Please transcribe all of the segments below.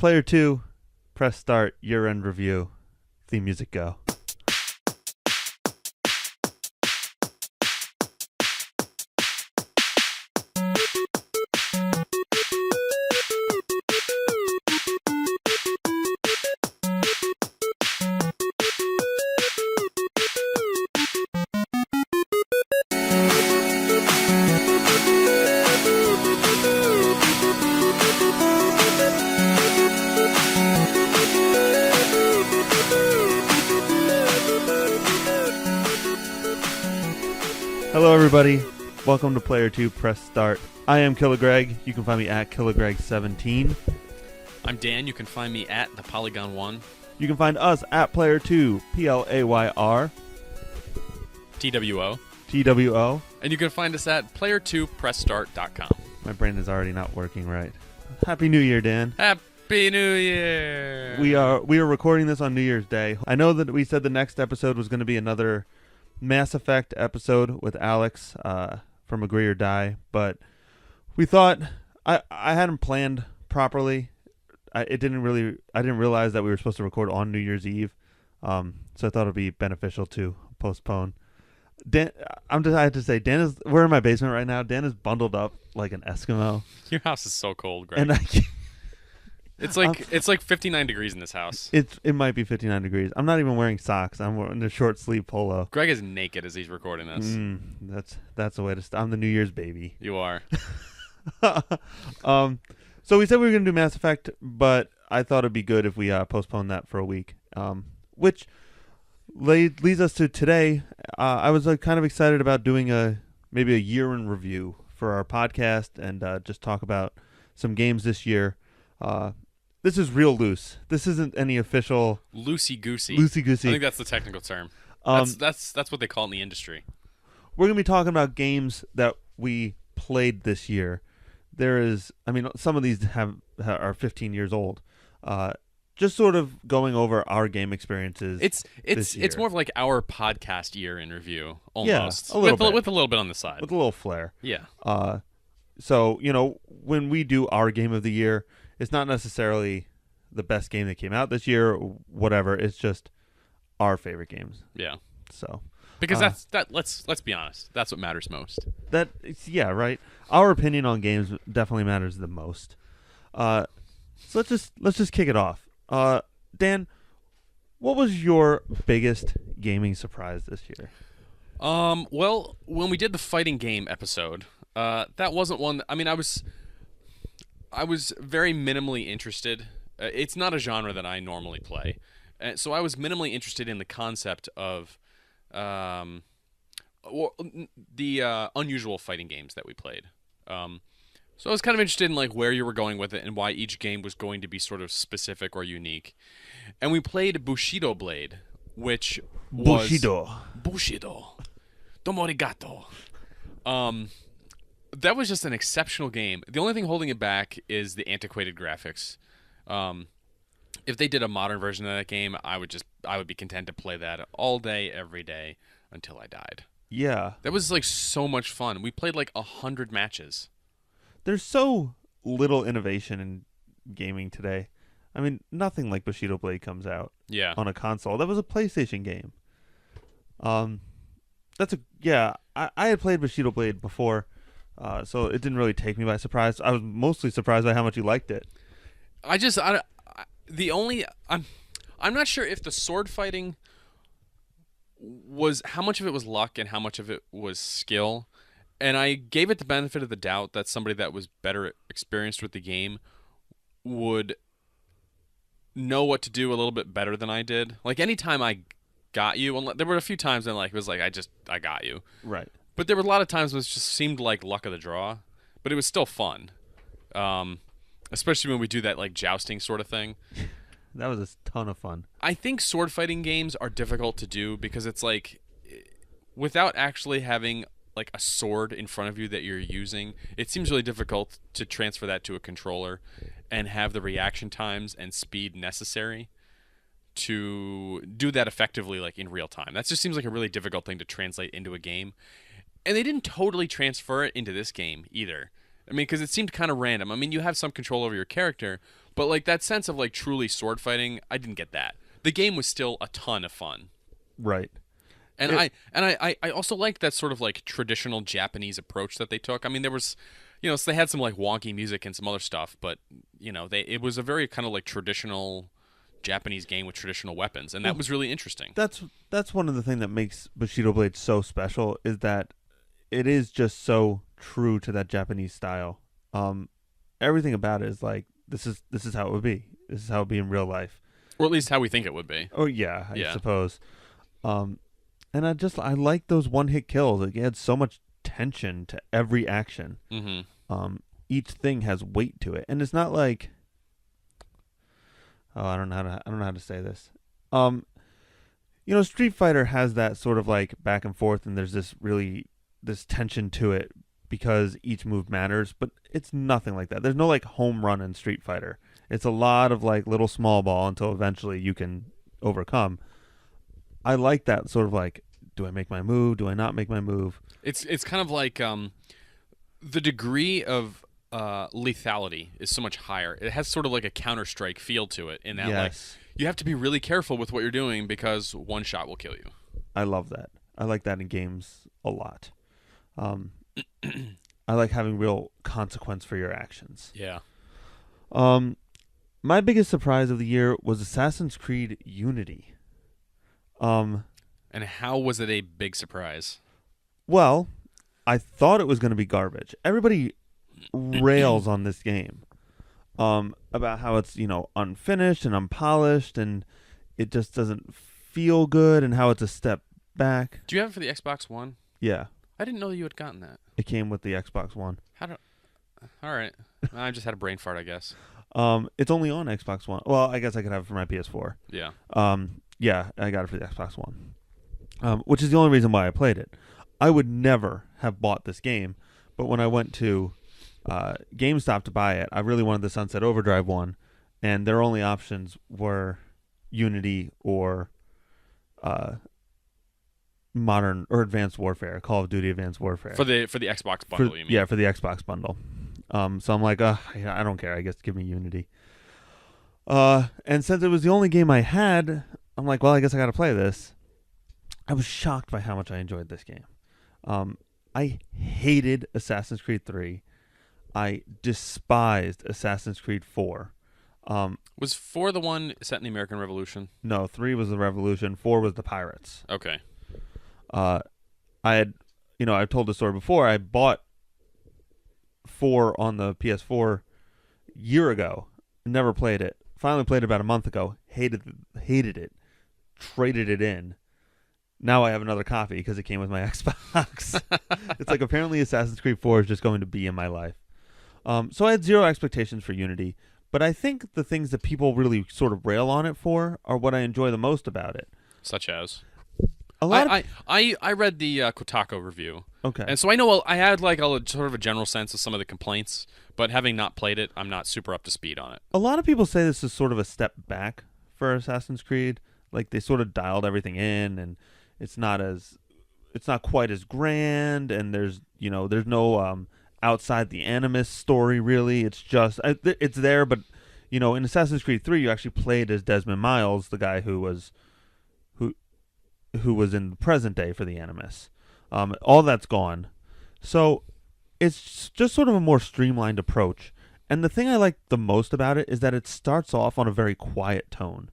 Player 2, press start, year-end review. Theme music go. Hello everybody, welcome to Player 2 Press Start. I am killagreg. You can find me at killagreg17. I'm Dan. You can find me at the Polygon 1. You can find us at Player 2, PLAYR, TWO. TWO. And you can find us at player2pressstart.com. My brain is already not working right. Happy New Year, Dan. Happy New Year! We are recording this on New Year's Day. I know that we said the next episode was going to be another Mass Effect episode with Alex from Agree or Die, but we thought I hadn't planned properly. I didn't realize that we were supposed to record on New Year's Eve, so I thought it'd be beneficial to postpone. Dan, I have to say, we're in my basement right now. Dan is bundled up like an Eskimo. Your house is so cold, Greg. And it's like 59 degrees in this house. It might be 59 degrees. I'm not even wearing socks. I'm wearing a short sleeve polo. Greg is naked as he's recording this. That's the way to start. I'm the New Year's baby. You are. So we said we were going to do Mass Effect, but I thought it'd be good if we postponed that for a week, which leads us to today. I was kind of excited about doing maybe a year in review for our podcast and just talk about some games this year. This is real loose. This isn't any official loosey-goosey. I think that's the technical term. That's what they call it in the industry. We're going to be talking about games that we played this year. Some of these are 15 years old. Just sort of going over our game experiences. It's more of like our podcast year in review, almost. Yeah, a little bit. With a little bit on the side. With a little flair. Yeah. So, when we do our game of the year, it's not necessarily the best game that came out this year or whatever. It's just our favorite games. Yeah. So, because let's be honest, that's what matters most. Right. Our opinion on games definitely matters the most. So let's just kick it off. Dan, what was your biggest gaming surprise this year? Well, when we did the fighting game episode, that wasn't one. I was very minimally interested. It's not a genre that I normally play, so I was minimally interested in the concept of the unusual fighting games that we played. So I was kind of interested in like where you were going with it and why each game was going to be sort of specific or unique. And we played Bushido Blade, which was Bushido. Domorigato. That was just an exceptional game. The only thing holding it back is the antiquated graphics. If they did a modern version of that game, I would be content to play that all day, every day until I died. Yeah. That was like so much fun. We played like 100 matches. There's so little innovation in gaming today. Nothing like Bushido Blade comes out on a console. That was a PlayStation game. I had played Bushido Blade before. So it didn't really take me by surprise. I was mostly surprised by how much you liked it. I'm not sure if the sword fighting was how much of it was luck and how much of it was skill. And I gave it the benefit of the doubt that somebody that was better experienced with the game would know what to do a little bit better than I did. Like anytime I got you, there were a few times when it was like I got you. Right. But there were a lot of times when it just seemed like luck of the draw, but it was still fun. Especially when we do that like jousting sort of thing. That was a ton of fun. I think sword fighting games are difficult to do because it's like without actually having like a sword in front of you that you're using, it seems really difficult to transfer that to a controller and have the reaction times and speed necessary to do that effectively like in real time. That just seems like a really difficult thing to translate into a game. And they didn't totally transfer it into this game either. Because it seemed kind of random. You have some control over your character, But like that sense of like truly sword fighting, I didn't get that. The game was still a ton of fun. Right. And It, I also liked that sort of like traditional Japanese approach that they took. I mean, there was, so they had some like wonky music and some other stuff, but it was a very kind of like traditional Japanese game with traditional weapons, and that well, was really interesting. that's one of the things that makes Bushido Blade so special is that it is just so true to that Japanese style. Everything about it is like this is how it would be. This is how it would be in real life. Or at least how we think it would be. Oh yeah, I Yeah. suppose. And I like those one hit kills. Like, it adds so much tension to every action. Mm-hmm. Each thing has weight to it, and it's not like, oh, I don't know how to say this. Street Fighter has that sort of like back and forth, and there's this tension to it because each move matters, but it's nothing like that. There's no like home run in Street Fighter. It's a lot of like little small ball until eventually you can overcome. I like that sort of like, do I make my move? Do I not make my move? It's kind of like the degree of lethality is so much higher. It has sort of like a Counter-Strike feel to it in that like Yes. you have to be really careful with what you're doing because one shot will kill you. I love that. I like that in games a lot. I like having real consequence for your actions. Yeah. My biggest surprise of the year was Assassin's Creed Unity. And how was it a big surprise? Well, I thought it was going to be garbage. Everybody rails on this game about how it's, unfinished and unpolished and it just doesn't feel good and how it's a step back. Do you have it for the Xbox One? Yeah, I didn't know that you had gotten that. it came with the Xbox One. All right. I just had a brain fart, I guess. It's only on Xbox One. Well, I guess I could have it for my PS4. Yeah. Yeah, I got it for the Xbox One, which is the only reason why I played it. I would never have bought this game, but when I went to GameStop to buy it, I really wanted the Sunset Overdrive one, and their only options were Unity or Modern or Advanced Warfare, Call of Duty Advanced Warfare. For the Xbox bundle, you mean? Yeah, for the Xbox bundle. So I'm like, I don't care. I guess give me Unity. And since it was the only game I had, I'm like, well, I guess I got to play this. I was shocked by how much I enjoyed this game. I hated Assassin's Creed 3. I despised Assassin's Creed 4. Was 4 the one set in the American Revolution? No, 3 was the Revolution. 4 was the Pirates. Okay. I had, I've told the story before. I bought 4 on the PS4 a year ago. Never played it. Finally played it about a month ago. Hated it. Traded it in. Now I have another copy because it came with my Xbox. It's like apparently Assassin's Creed 4 is just going to be in my life. So I had zero expectations for Unity, but I think the things that people really sort of rail on it for are what I enjoy the most about it. Such as? A lot I read the Kotaku review. Okay. And so I know I had like a sort of a general sense of some of the complaints, but having not played it, I'm not super up to speed on it. A lot of people say this is sort of a step back for Assassin's Creed. Like they sort of dialed everything in, and it's not quite as grand, and there's no outside the Animus story really. It's just it's there, but in Assassin's Creed 3 you actually played as Desmond Miles, the guy who was in the present day for the Animus. All that's gone. So it's just sort of a more streamlined approach. And the thing I like the most about it is that it starts off on a very quiet tone.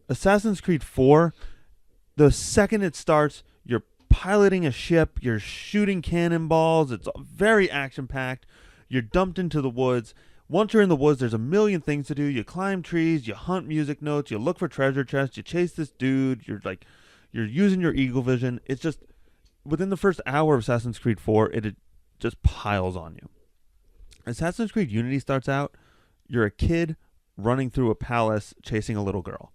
Assassin's Creed 4, the second it starts, you're piloting a ship, you're shooting cannonballs, it's very action-packed, you're dumped into the woods. Once you're in the woods, there's a million things to do. You climb trees, you hunt music notes, you look for treasure chests, you chase this dude, you're using your eagle vision. It's just, within the first hour of Assassin's Creed 4, it just piles on you. Assassin's Creed Unity starts out, you're a kid running through a palace chasing a little girl.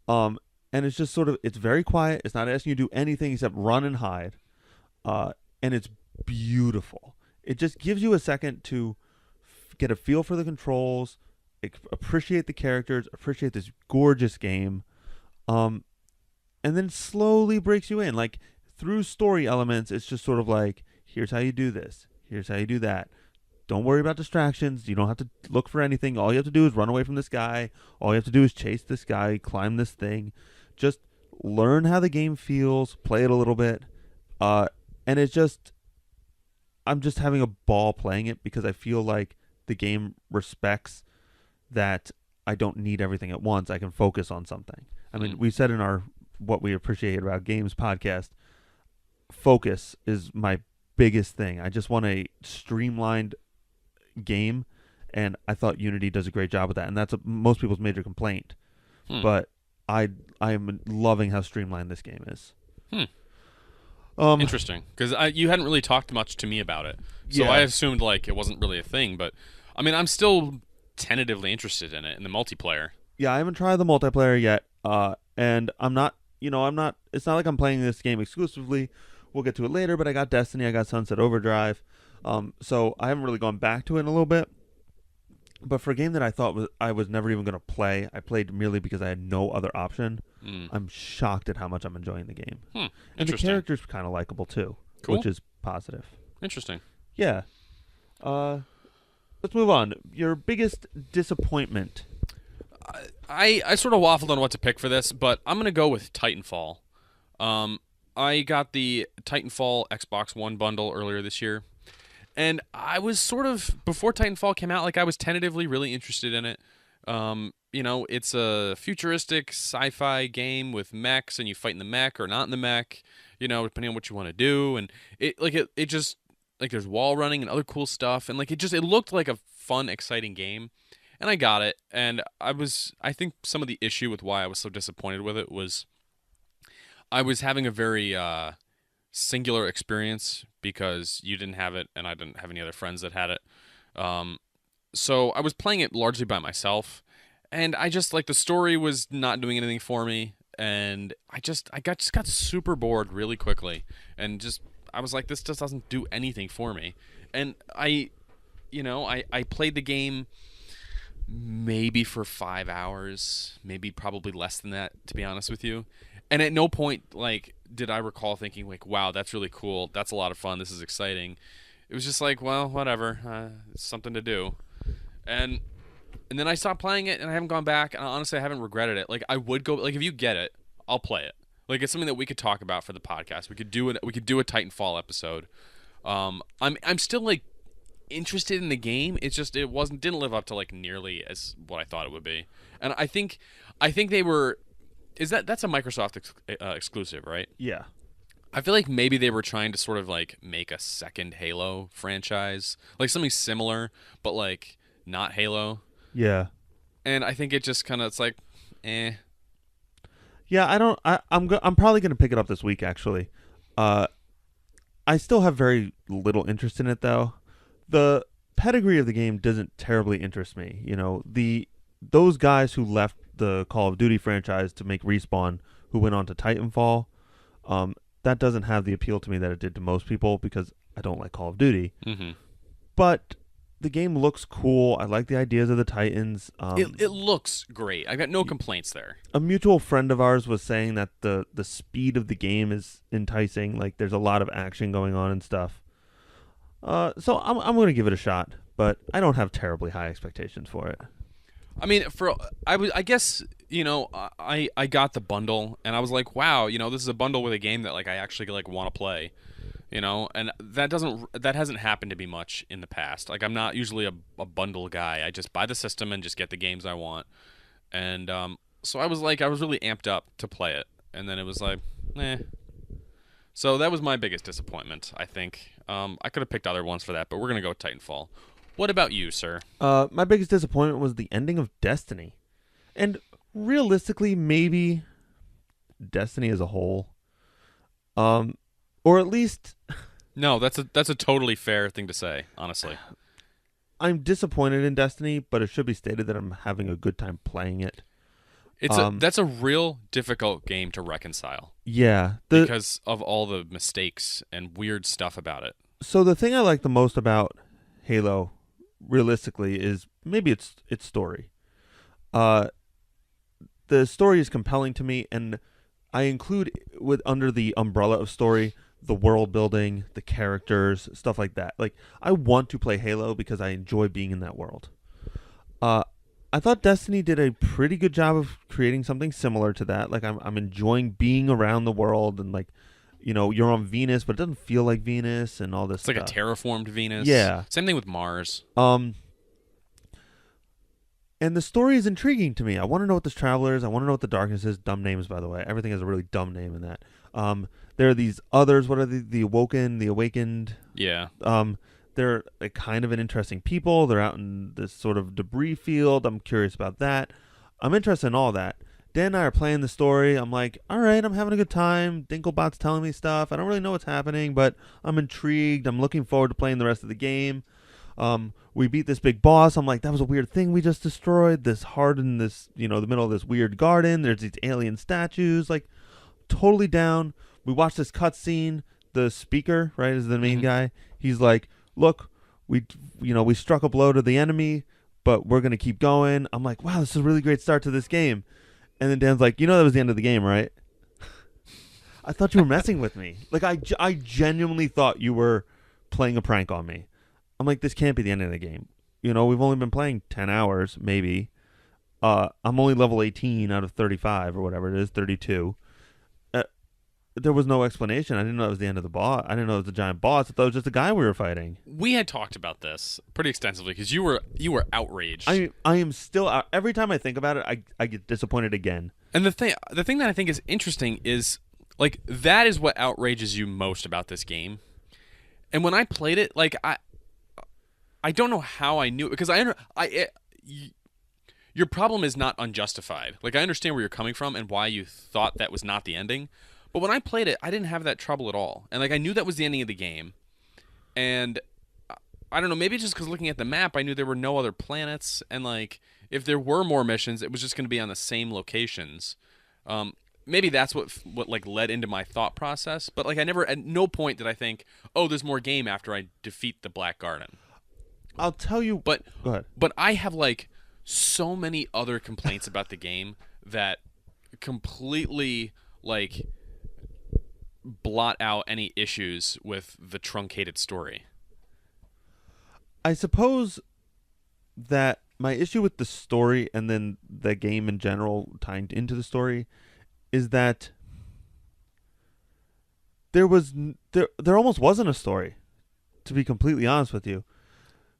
And it's just sort of, it's very quiet. It's not asking you to do anything except run and hide. And it's beautiful. It just gives you a second to get a feel for the controls, appreciate the characters, appreciate this gorgeous game. And then slowly breaks you in. Like, through story elements, it's just sort of like, here's how you do this. Here's how you do that. don't worry about distractions. You don't have to look for anything. All you have to do is run away from this guy. All you have to do is chase this guy, climb this thing. Just learn how the game feels, play it a little bit. And it's just, I'm just having a ball playing it because I feel like the game respects that I don't need everything at once. I can focus on something. I mean, we said in our What We Appreciate About Games podcast, focus is my biggest thing. I just want a streamlined game, and I thought Unity does a great job with that, and that's most people's major complaint. But I am loving how streamlined this game is. Interesting, because you hadn't really talked much to me about it, so I assumed like it wasn't really a thing. But I mean, I'm still tentatively interested in it in the multiplayer. Yeah, I haven't tried the multiplayer yet, and I'm not. It's not like I'm playing this game exclusively. We'll get to it later, but I got Destiny, I got Sunset Overdrive, so I haven't really gone back to it in a little bit. But for a game that I thought I was never even going to play, I played merely because I had no other option. I'm shocked at how much I'm enjoying the game. And the character's kind of likable too, which is positive. Interesting. Yeah. Let's move on. Your biggest disappointment. I sort of waffled on what to pick for this, but I'm going to go with Titanfall. I got the Titanfall Xbox One bundle earlier this year, and I was sort of, before Titanfall came out, like I was tentatively really interested in it. It's a futuristic sci-fi game with mechs, and you fight in the mech or not in the mech, depending on what you want to do. And it just, like, there's wall running and other cool stuff, and like it looked like a fun, exciting game. And I got it, and I think some of the issue with why I was so disappointed with it was I was having a very singular experience because you didn't have it, and I didn't have any other friends that had it. So I was playing it largely by myself, and I just, like, the story was not doing anything for me, and I got super bored really quickly, and I was like, this just doesn't do anything for me. And I played the game maybe for 5 hours, probably less than that, to be honest with you. And at no point, like, did I recall thinking, like, wow, that's really cool. That's a lot of fun. This is exciting. It was just like, well, whatever. It's something to do. And then I stopped playing it, and I haven't gone back. And honestly, I haven't regretted it. Like, I would go, like, if you get it, I'll play it. Like, it's something that we could talk about for the podcast. We could do a Titanfall episode. I'm still, like, interested in the game. It's just didn't live up to, like, nearly as what I thought it would be. And I think they were. That's a Microsoft exclusive, right? Yeah. I feel like maybe they were trying to sort of, like, make a second Halo franchise, like something similar, but, like, not Halo. Yeah. And I think it just kind of, it's like, eh. Yeah, I'm probably going to pick it up this week, actually. I still have very little interest in it, though. The pedigree of the game doesn't terribly interest me. Those guys who left the Call of Duty franchise to make Respawn, who went on to Titanfall, that doesn't have the appeal to me that it did to most people because I don't like Call of Duty. Mm-hmm. But the game looks cool. I like the ideas of the Titans. It looks great. I got no complaints there. A mutual friend of ours was saying that the speed of the game is enticing. Like, there's a lot of action going on and stuff. So I'm going to give it a shot, but I don't have terribly high expectations for it. I mean, I guess, I got the bundle, and I was like, wow, this is a bundle with a game that, like, I actually, like, want to play, and that hasn't happened to me much in the past. Like, I'm not usually a bundle guy. I just buy the system and just get the games I want. And so I was really amped up to play it, and then it was like, eh. So that was my biggest disappointment, I think. I could have picked other ones for that, but we're going to go with Titanfall. What about you, sir? My biggest disappointment was the ending of Destiny. And realistically, maybe Destiny as a whole. Or at least... No, that's a totally fair thing to say, honestly. I'm disappointed in Destiny, but it should be stated that I'm having a good time playing it. That's a real difficult game to reconcile. Yeah. Because of all the mistakes and weird stuff about it. So the thing I like the most about Halo, realistically, is maybe its story. The story is compelling to me, and I include under the umbrella of story the world building, the characters, stuff like that. Like I want to play Halo because I enjoy being in that world. Uh, I thought Destiny did a pretty good job of creating something similar to that. Like I'm enjoying being around the world and like, you're on Venus, but it doesn't feel like Venus and all this. It's like stuff. a terraformed Venus. Yeah. Same thing with Mars. And the story is intriguing to me. I want to know what this Traveler is. I want to know what the Darkness is. Dumb names, by the way. Everything has a really dumb name in that. There are these others. What are the Awoken, the Awakened? Yeah. They're like kind of an interesting people. They're out in this sort of debris field. I'm curious about that. I'm interested in all that. Dan and I are playing the story. I'm like, all right, I'm having a good time. Dinklebot's telling me stuff. I don't really know what's happening, but I'm intrigued. I'm looking forward to playing the rest of the game. We beat this big boss. I'm like, that was a weird thing we just destroyed. This heart in this, the middle of this weird garden. There's these alien statues. Like, totally down. We watched this cutscene. The speaker, right, is the main guy. He's like, look, we struck a blow to the enemy, but we're gonna keep going. I'm like, wow, this is a really great start to this game. And then Dan's like, that was the end of the game, right? I thought you were messing with me. Like, I genuinely thought you were playing a prank on me. I'm like, this can't be the end of the game. We've only been playing 10 hours, maybe. I'm only level 18 out of 35 or whatever it is, 32. There was no explanation. I didn't know it was the end of the boss. I didn't know it was a giant boss. I thought it was just a guy we were fighting. We had talked about this pretty extensively because you were outraged. I am still out. Every time I think about it, I get disappointed again. And the thing that I think is interesting is like that is what outrages you most about this game. And when I played it, like I don't know how I knew it because your problem is not unjustified. Like I understand where you're coming from and why you thought that was not the ending. But when I played it, I didn't have that trouble at all. And like I knew that was the ending of the game. And I don't know, maybe just because looking at the map, I knew there were no other planets. And like if there were more missions, it was just going to be on the same locations. Maybe that's what like led into my thought process. But like I never, at no point did I think, oh, there's more game after I defeat the Black Garden. I'll tell you. But go ahead. But I have like so many other complaints about the game that completely like blot out any issues with the truncated story. I suppose that my issue with the story and then the game in general tying into the story is that there almost wasn't a story, to be completely honest with you.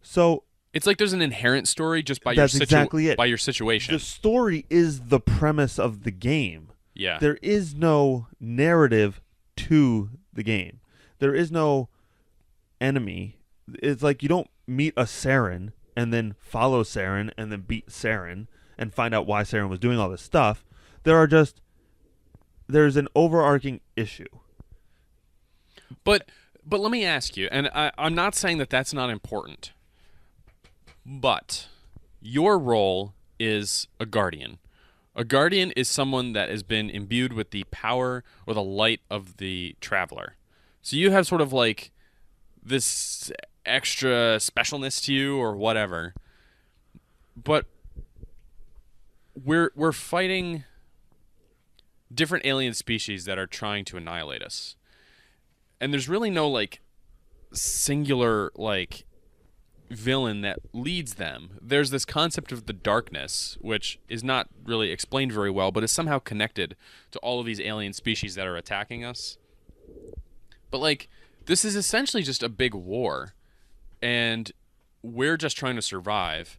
So it's like there's an inherent story just by exactly it. By your situation. The story is the premise of the game. Yeah. There is no narrative to the game. There is no enemy. It's like you don't meet a Saren and then follow Saren and then beat Saren and find out why Saren was doing all this stuff. There's an overarching issue. But let me ask you, and I'm not saying that that's not important, but your role is a guardian. A guardian is someone that has been imbued with the power or the light of the traveler. So you have sort of like this extra specialness to you or whatever. But we're fighting different alien species that are trying to annihilate us. And there's really no like singular like villain that leads them. There's this concept of the darkness, which is not really explained very well, but is somehow connected to all of these alien species that are attacking us. But like, this is essentially just a big war, and we're just trying to survive.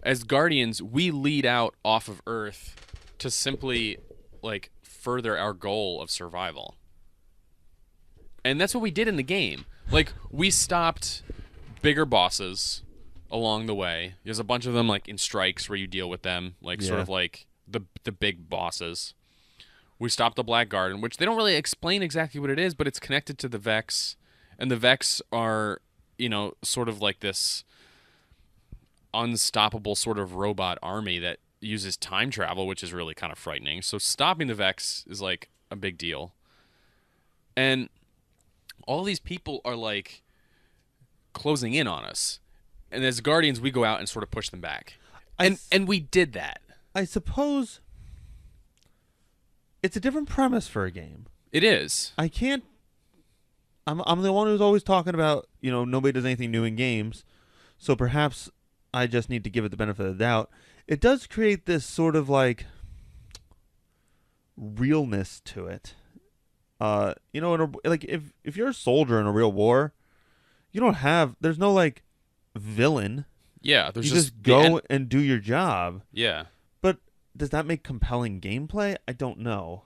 As Guardians, we lead out off of Earth to simply like further our goal of survival. And that's what we did in the game. Like, we stopped bigger bosses along the way. There's a bunch of them like in strikes where you deal with them, like sort of like the big bosses. We stopped the Black Garden, which they don't really explain exactly what it is, but it's connected to the Vex, and the Vex are, sort of like this unstoppable sort of robot army that uses time travel, which is really kind of frightening. So stopping the Vex is like a big deal. And all these people are like closing in on us, and as Guardians we go out and sort of push them back, and we did that. I suppose it's a different premise for a game. It is. I can't I'm the one who's always talking about, nobody does anything new in games, so perhaps I just need to give it the benefit of the doubt. It does create this sort of like realness to it. Like if you're a soldier in a real war, there's no like villain. Yeah, there's you just go and do your job. Yeah. But does that make compelling gameplay? I don't know.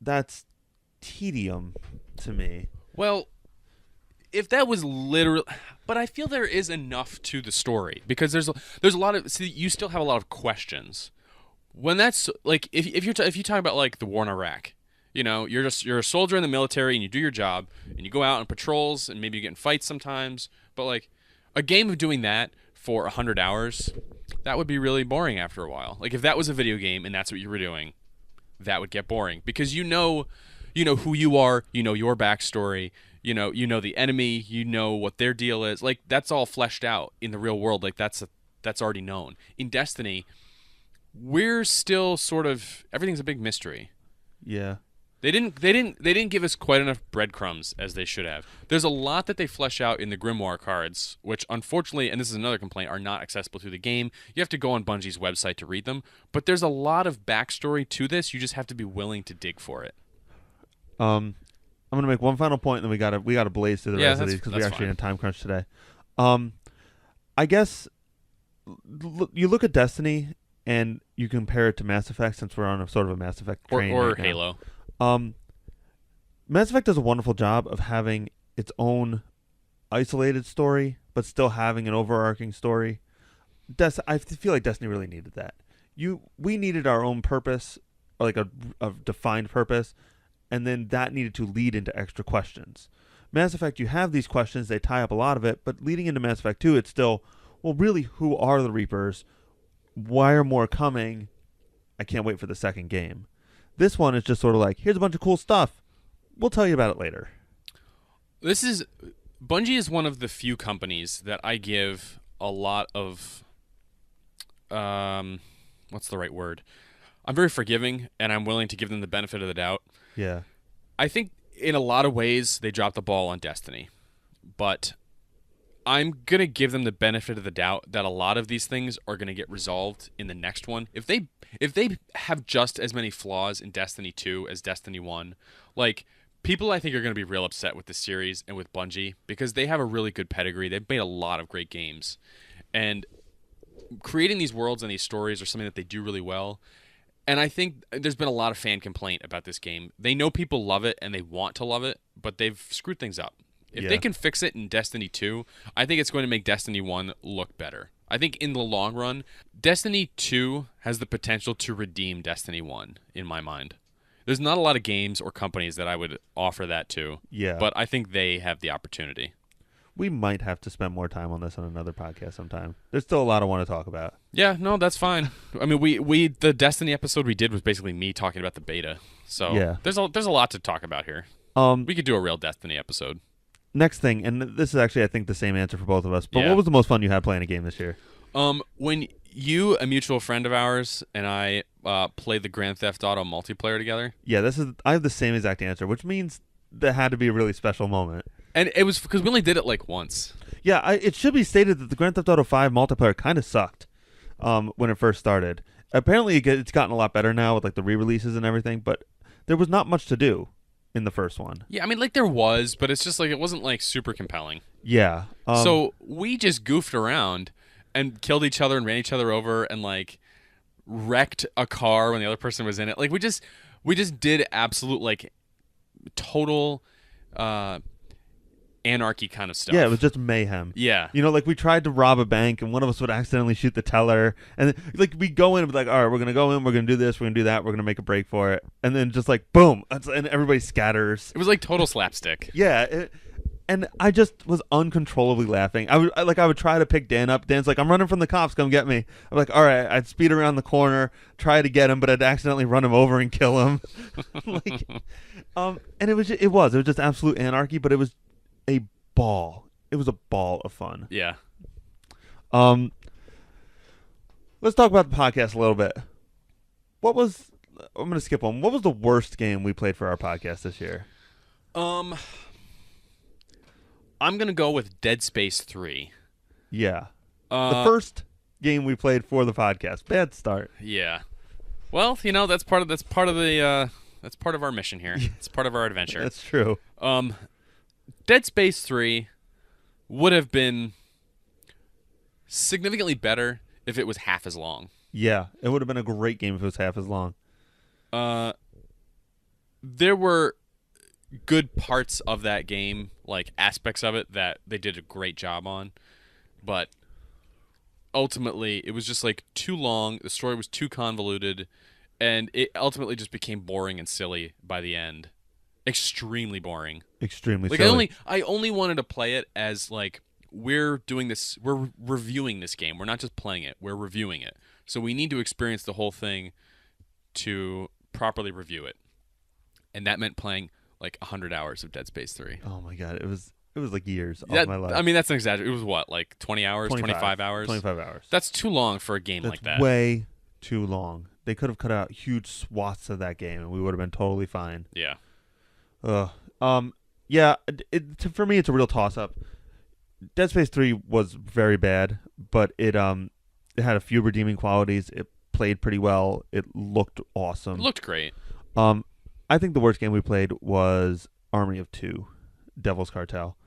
That's tedium to me. Well, if that was literally, but I feel there is enough to the story because there's a lot of, see, you still have a lot of questions. When that's like if you talk about like the war in Iraq, you're a soldier in the military and you do your job and you go out on patrols and maybe you get in fights sometimes, but like a game of doing that for 100 hours, that would be really boring after a while. Like if that was a video game and that's what you were doing, that would get boring because you know who you are, your backstory, you know the enemy, what their deal is. Like that's all fleshed out in the real world. Like that's already known. In Destiny, we're still sort of, everything's a big mystery. Yeah. They didn't give us quite enough breadcrumbs as they should have. There's a lot that they flesh out in the Grimoire cards, which unfortunately, and this is another complaint, are not accessible through the game. You have to go on Bungie's website to read them. But there's a lot of backstory to this. You just have to be willing to dig for it. I'm gonna make one final point, and then we gotta blaze through the rest of these because we're actually in a time crunch today. I guess you look at Destiny and you compare it to Mass Effect, since we're on a sort of a Mass Effect train or right now. Halo. Mass Effect does a wonderful job of having its own isolated story, but still having an overarching story. I feel like Destiny really needed that. We needed our own purpose, like a defined purpose, and then that needed to lead into extra questions. Mass Effect, you have these questions, they tie up a lot of it, but leading into Mass Effect 2, it's still, well, really, who are the Reapers? Why are more coming? I can't wait for the second game. This one is just sort of like, here's a bunch of cool stuff. We'll tell you about it later. Bungie is one of the few companies that I give a lot of, what's the right word? I'm very forgiving, and I'm willing to give them the benefit of the doubt. Yeah. I think in a lot of ways they dropped the ball on Destiny, but I'm going to give them the benefit of the doubt that a lot of these things are going to get resolved in the next one. If they have just as many flaws in Destiny 2 as Destiny 1, like, people I think are going to be real upset with this series and with Bungie because they have a really good pedigree. They've made a lot of great games. And creating these worlds and these stories are something that they do really well. And I think there's been a lot of fan complaint about this game. They know people love it and they want to love it, but they've screwed things up. If they can fix it in Destiny 2, I think it's going to make Destiny 1 look better. I think in the long run, Destiny 2 has the potential to redeem Destiny 1, in my mind. There's not a lot of games or companies that I would offer that to. Yeah. But I think they have the opportunity. We might have to spend more time on this on another podcast sometime. There's still a lot I want to talk about. Yeah, no, that's fine. I mean, the Destiny episode we did was basically me talking about the beta. So yeah. there's a lot to talk about here. We could do a real Destiny episode. Next thing, and this is actually, I think, the same answer for both of us, but what was the most fun you had playing a game this year? When you, a mutual friend of ours, and I played the Grand Theft Auto multiplayer together. Yeah, I have the same exact answer, which means that had to be a really special moment. And it was because we only did it like once. Yeah, it should be stated that the Grand Theft Auto 5 multiplayer kind of sucked when it first started. Apparently, it's gotten a lot better now with like the re-releases and everything, but there was not much to do in the first one. Yeah, I mean, like there was, but it's just like it wasn't like super compelling. Yeah. So we just goofed around and killed each other and ran each other over and like wrecked a car when the other person was in it. Like we just did absolute like total anarchy kind of stuff. Yeah, it was just mayhem. Yeah. Like we tried to rob a bank and one of us would accidentally shoot the teller. And then, like we go in and be like, all right, we're going to go in, we're going to do this, we're going to do that, we're going to make a break for it. And then just like, boom, and everybody scatters. It was like total slapstick. Yeah. And I just was uncontrollably laughing. I would try to pick Dan up. Dan's like, I'm running from the cops, come get me. I'm like, all right. I'd speed around the corner, try to get him, but I'd accidentally run him over and kill him. And it was just absolute anarchy, but it was a ball. It was a ball of fun. Yeah. Let's talk about the podcast a little bit. I'm going to skip one. What was the worst game we played for our podcast this year? I'm going to go with Dead Space 3. Yeah. The first game we played for the podcast. Bad start. Yeah. Well, that's part of our mission here. It's part of our adventure. That's true. Dead Space 3 would have been significantly better if it was half as long. Yeah, it would have been a great game if it was half as long. There were good parts of that game, like aspects of it that they did a great job on, but ultimately it was just like too long. The story was too convoluted, and it ultimately just became boring and silly by the end. Extremely boring. Extremely like silly. I only wanted to play it as like we're reviewing this game. We're not just playing it. We're reviewing it. So we need to experience the whole thing to properly review it. And that meant playing like 100 hours of Dead Space 3. Oh my god, it was like years of my life. I mean, that's an exaggeration. It was what, like 20 hours, 25 hours? 25 hours. That's too long for a game like that. Way too long. They could have cut out huge swaths of that game and we would have been totally fine. Yeah. Yeah, for me it's a real toss-up. Dead Space 3 was very bad, but it had a few redeeming qualities. It played pretty well. It looked awesome. It looked great. I think the worst game we played was Army of Two, Devil's Cartel.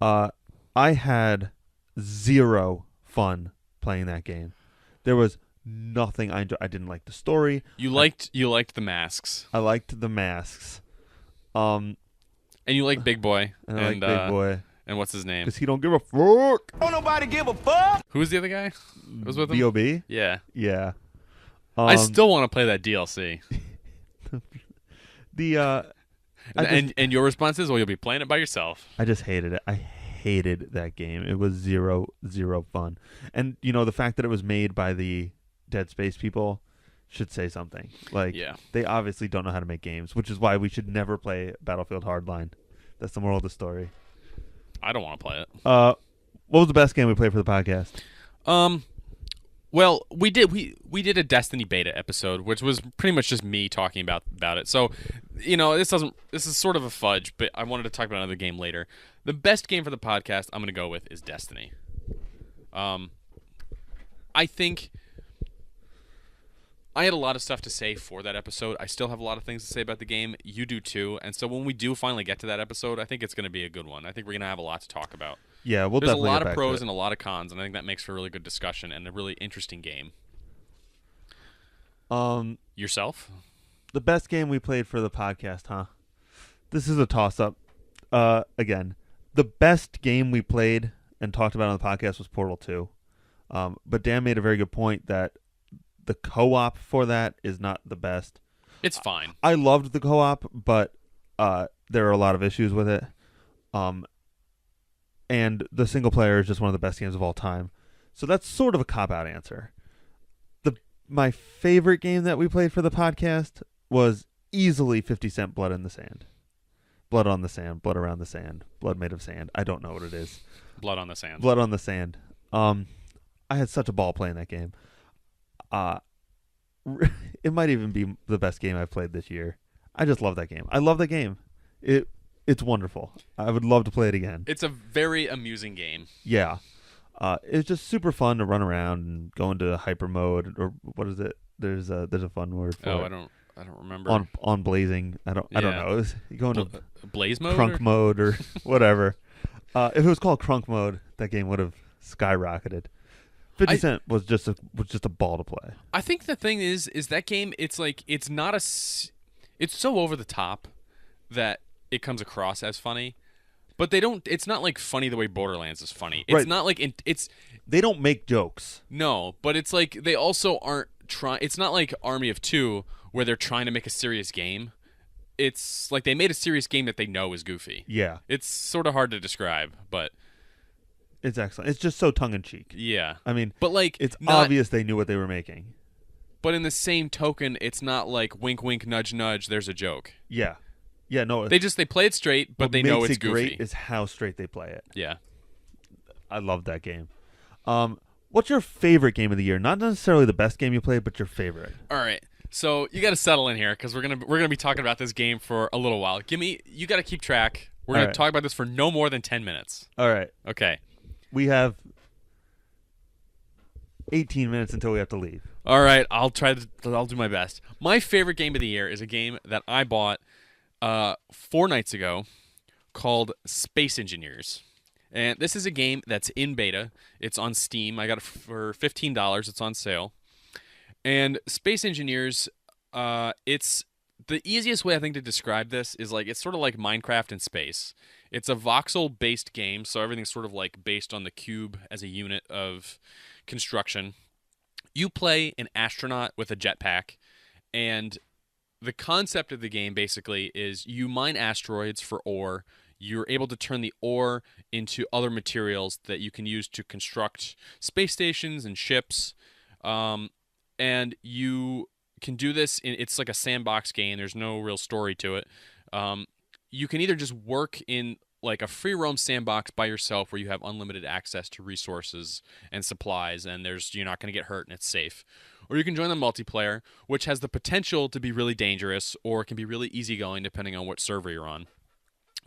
I had zero fun playing that game. There was nothing I didn't like the story. You liked the masks. I liked the masks. And you like Big Boy. And I like Big Boy. And what's his name? Because he don't give a fuck. Don't nobody give a fuck. Who was the other guy? Who was with him? B.O.B.? Yeah. Yeah. I still want to play that DLC. And your response is, well, you'll be playing it by yourself. I just hated it. I hated that game. It was zero fun. And, the fact that it was made by the Dead Space people should say something. Like, yeah. They obviously don't know how to make games, which is why we should never play Battlefield Hardline. That's the moral of the story. I don't want to play it. What was the best game we played for the podcast? Well, we did a Destiny beta episode, which was pretty much just me talking about it. So, this is sort of a fudge, but I wanted to talk about another game later. The best game for the podcast I'm going to go with is Destiny. I think I had a lot of stuff to say for that episode. I still have a lot of things to say about the game. You do too. And so when we do finally get to that episode, I think it's going to be a good one. I think we're going to have a lot to talk about. Yeah, we'll There's definitely a lot get of back pros to and a lot of cons, and I think that makes for a really good discussion and a really interesting game. Yourself? The best game we played for the podcast, huh? This is a toss-up. Again, the best game we played and talked about on the podcast was Portal 2. But Dan made a very good point that the co-op for that is not the best. It's fine. I loved the co-op, but there are a lot of issues with it. And the single player is just one of the best games of all time. So that's sort of a cop-out answer. My favorite game that we played for the podcast was easily 50 Cent Blood in the Sand. Blood on the Sand, Blood around the Sand, Blood made of sand. I don't know what it is. Blood on the Sand. Blood on the Sand. I had such a ball playing that game. It might even be the best game I've played this year. I just love that game. I love that game. It's wonderful. I would love to play it again. It's a very amusing game. Yeah. It's just super fun to run around and go into hyper mode, or what is it? There's a fun word for it. I don't remember. On blazing. I don't know. You go into blaze mode, crunk mode, or whatever. If it was called crunk mode, that game would have skyrocketed. 50 Cent was just a ball to play. I think the thing is that game. It's like it's so over the top that it comes across as funny. But it's not like funny the way Borderlands is funny. It's right. not like they don't make jokes. No, but it's like they also aren't trying. It's not like Army of Two where they're trying to make a serious game. It's like they made a serious game that they know is goofy. Yeah. It's sort of hard to describe, but it's excellent. It's just so tongue in cheek. Yeah. I mean, but like it's obvious they knew what they were making. But in the same token, it's not like wink wink nudge nudge there's a joke. Yeah. Yeah, no. They play it straight, but they know it's goofy. What makes it great is how straight they play it. Yeah. I love that game. What's your favorite game of the year? Not necessarily the best game you played, but your favorite. All right. So you got to settle in here because we're gonna be talking about this game for a little while. You got to keep track. We're All going to right. talk about this for no more than 10 minutes. All right. Okay. We have 18 minutes until we have to leave. All right, I'll do my best. My favorite game of the year is a game that I bought 4 nights ago called Space Engineers. And this is a game that's in beta. It's on Steam. I got it for $15. It's on sale. And Space Engineers, it's the easiest way I think to describe this is like it's sort of like Minecraft in space. It's a voxel-based game, so everything's sort of like based on the cube as a unit of construction. You play an astronaut with a jetpack, and the concept of the game basically is you mine asteroids for ore. You're able to turn the ore into other materials that you can use to construct space stations and ships. And you can do this it's like a sandbox game. There's no real story to it. You can either just work in like a free roam sandbox by yourself where you have unlimited access to resources and supplies, and you're not going to get hurt and it's safe. Or you can join the multiplayer, which has the potential to be really dangerous or it can be really easygoing depending on what server you're on.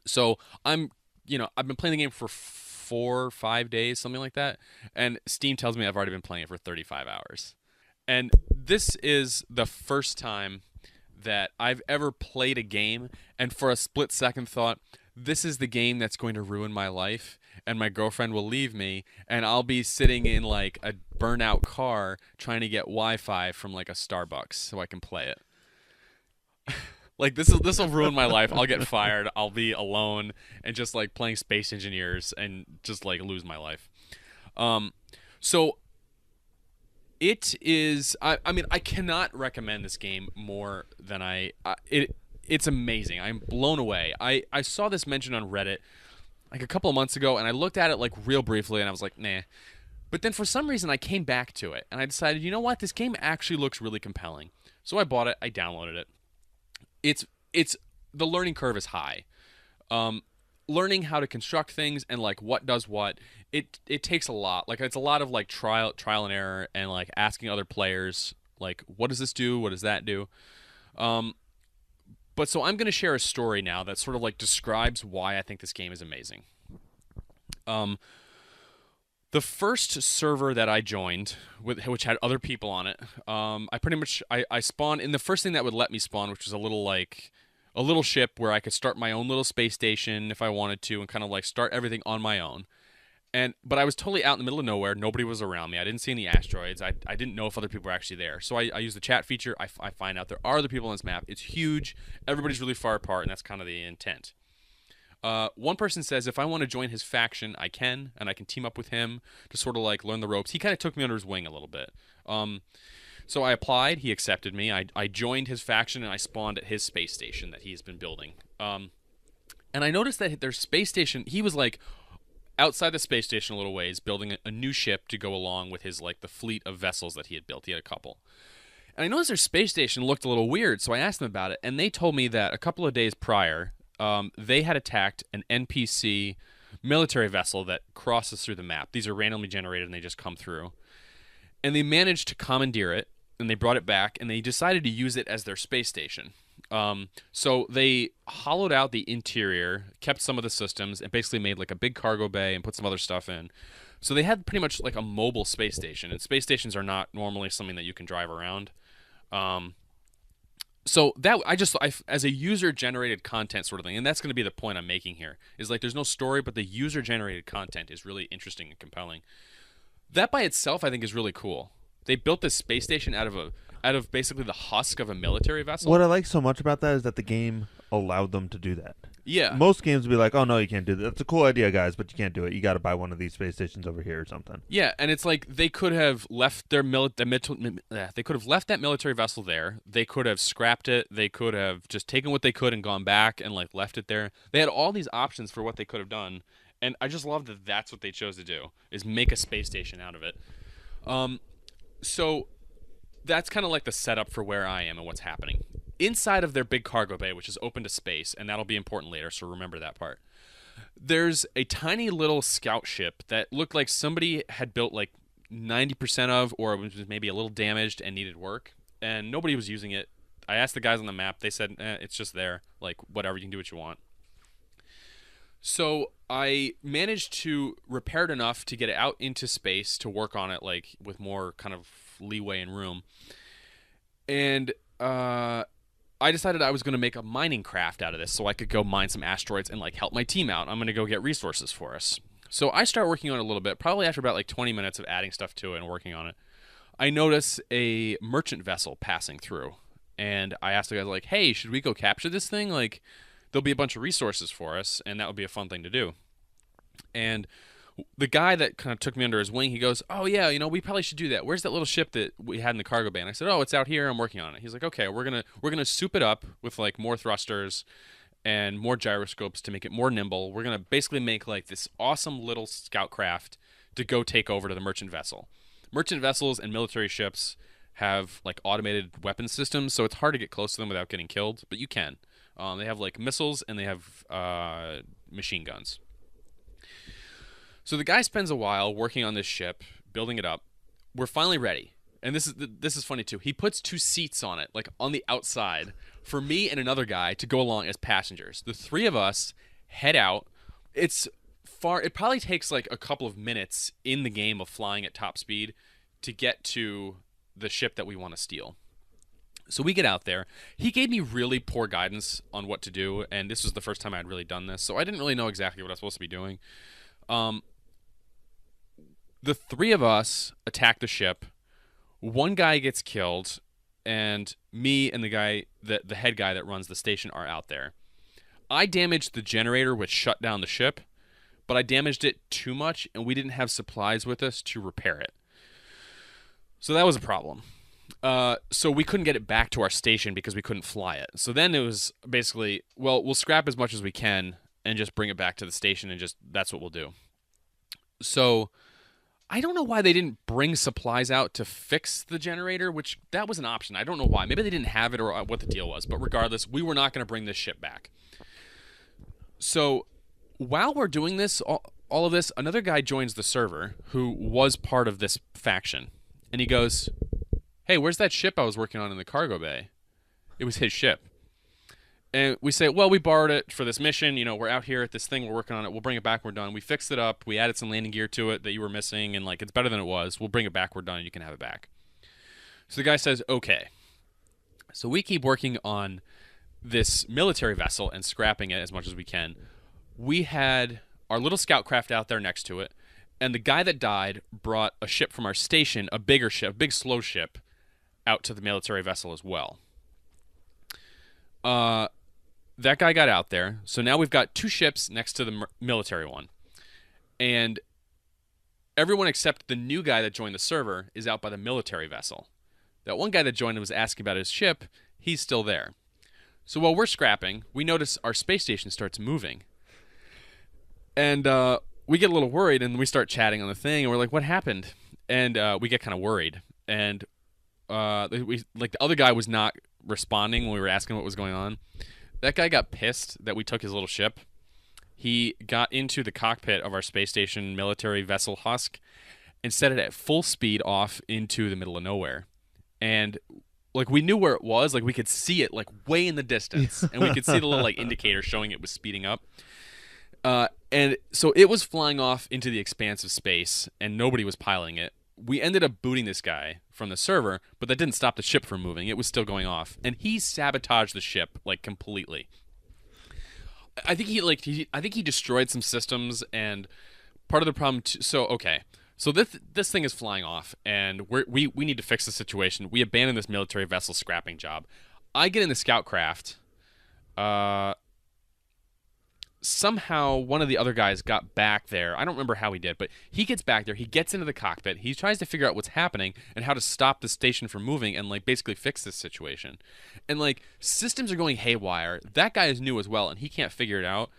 So I've been playing the game for 4 or 5 days, something like that, and Steam tells me I've already been playing it for 35 hours. And this is the first time that I've ever played a game and for a split second thought, this is the game that's going to ruin my life, and my girlfriend will leave me, and I'll be sitting in like a burnout car trying to get Wi-Fi from like a Starbucks so I can play it. Like this will ruin my life. I'll get fired. I'll be alone and just like playing Space Engineers and just like lose my life. So it is. I mean, I cannot recommend this game more than It's amazing. I'm blown away. I saw this mentioned on Reddit like a couple of months ago, and I looked at it like real briefly, and I was like, nah. But then for some reason, I came back to it, and I decided, you know what? This game actually looks really compelling. So I bought it. I downloaded it. It's the learning curve is high. Learning how to construct things and like what does what, it takes a lot. Like it's a lot of like trial and error and like asking other players like, what does this do? What does that do? But so I'm going to share a story now that sort of like describes why I think this game is amazing. The first server that I joined, which had other people on it, I spawned in the first thing that would let me spawn, which was a little ship where I could start my own little space station if I wanted to, and kind of like start everything on my own. But I was totally out in the middle of nowhere. Nobody was around me. I didn't see any asteroids. I didn't know if other people were actually there. So I use the chat feature. I find out there are other people on this map. It's huge. Everybody's really far apart, and that's kind of the intent. One person says if I want to join his faction, I can, and I can team up with him to sort of like learn the ropes. He kind of took me under his wing a little bit. So I applied. He accepted me. I joined his faction, and I spawned at his space station that he's been building. And I noticed that their space station, he was like outside the space station a little ways, building a new ship to go along with his like the fleet of vessels that he had built. He had a couple. And I noticed their space station looked a little weird, so I asked them about it, and they told me that a couple of days prior, they had attacked an NPC military vessel that crosses through the map. These are randomly generated, and they just come through. And they managed to commandeer it, and they brought it back, and they decided to use it as their space station. So they hollowed out the interior, kept some of the systems, and basically made like a big cargo bay and put some other stuff in. So they had pretty much like a mobile space station, and space stations are not normally something that you can drive around. So that I as a user-generated content sort of thing, and that's going to be the point I'm making here, is like there's no story, but the user-generated content is really interesting and compelling. That by itself, I think, is really cool. They built this space station out of basically the husk of a military vessel. What I like so much about that is that the game allowed them to do that. Yeah. Most games would be like, oh, no, you can't do that. That's a cool idea, guys, but you can't do it. You got to buy one of these space stations over here or something. Yeah, and it's like they could have left they could have left that military vessel there. They could have scrapped it. They could have just taken what they could and gone back and like left it there. They had all these options for what they could have done, and I just love that that's what they chose to do, is make a space station out of it. So that's kind of like the setup for where I am and what's happening. Inside of their big cargo bay, which is open to space, and that'll be important later, so remember that part, there's a tiny little scout ship that looked like somebody had built like 90% of, or it was maybe a little damaged and needed work, and nobody was using it. I asked the guys on the map. They said, it's just there. Like, whatever, you can do what you want. So I managed to repair it enough to get it out into space to work on it like with more kind of leeway and room. And I decided I was going to make a mining craft out of this so I could go mine some asteroids and like help my team out. I'm going to go get resources for us. So I start working on it a little bit, probably after about like 20 minutes of adding stuff to it and working on it. I notice a merchant vessel passing through. And I asked the guys like, "Hey, should we go capture this thing? Like there'll be a bunch of resources for us and that would be a fun thing to do." And the guy that kind of took me under his wing, he goes, "Oh yeah, we probably should do that. Where's that little ship that we had in the cargo bay?" And I said, "Oh, it's out here. I'm working on it." He's like, "Okay, we're gonna soup it up with like more thrusters and more gyroscopes to make it more nimble. We're gonna basically make like this awesome little scout craft to go take over to the merchant vessel. Merchant vessels and military ships have like automated weapon systems, so it's hard to get close to them without getting killed, but you can. They have like missiles and they have machine guns." So the guy spends a while working on this ship, building it up. We're finally ready. And this is funny too. He puts 2 seats on it, like on the outside, for me and another guy to go along as passengers. The 3 of us head out. It's far. It probably takes like a couple of minutes in the game of flying at top speed to get to the ship that we want to steal. So we get out there. He gave me really poor guidance on what to do, and this was the first time I'd really done this, so I didn't really know exactly what I was supposed to be doing. The 3 of us attack the ship. One guy gets killed, and me and the head guy that runs the station are out there. I damaged the generator, which shut down the ship, but I damaged it too much, and we didn't have supplies with us to repair it. So that was a problem. So we couldn't get it back to our station because we couldn't fly it. So then it was basically, well, we'll scrap as much as we can and just bring it back to the station, and just that's what we'll do. So I don't know why they didn't bring supplies out to fix the generator, which that was an option. I don't know why. Maybe they didn't have it or what the deal was. But regardless, we were not going to bring this ship back. So while we're doing this, all of this, another guy joins the server who was part of this faction. And he goes, "Hey, where's that ship I was working on in the cargo bay?" It was his ship. And we say, "Well, we borrowed it for this mission. We're out here at this thing. We're working on it. We'll bring it back. We're done. We fixed it up. We added some landing gear to it that you were missing, and like it's better than it was. We'll bring it back. We're done. And you can have it back." So the guy says, "Okay." So we keep working on this military vessel and scrapping it as much as we can. We had our little scout craft out there next to it, and the guy that died brought a ship from our station, a bigger ship, a big slow ship, out to the military vessel as well. That guy got out there, so now we've got 2 ships next to the military one. And everyone except the new guy that joined the server is out by the military vessel. That one guy that joined was asking about his ship. He's still there. So while we're scrapping, we notice our space station starts moving. And we get a little worried, and we start chatting on the thing, and we're like, "What happened?" And we get kind of worried. And the other guy was not responding when we were asking what was going on. That guy got pissed that we took his little ship. He got into the cockpit of our space station military vessel husk and set it at full speed off into the middle of nowhere. And like we knew where it was, like we could see it like way in the distance, and we could see the little like indicator showing it was speeding up. And so it was flying off into the expanse of space, and nobody was piloting it. We ended up booting this guy from the server, but that didn't stop the ship from moving. It was still going off, and he sabotaged the ship like completely. I think he destroyed some systems, and part of the problem. So this thing is flying off, and we need to fix the situation. We abandon this military vessel scrapping job. I get in the scout craft. Somehow one of the other guys got back there. I don't remember how he did, but he gets back there. He gets into the cockpit. He tries to figure out what's happening and how to stop the station from moving and like basically fix this situation. And like systems are going haywire. That guy is new as well, and he can't figure it out.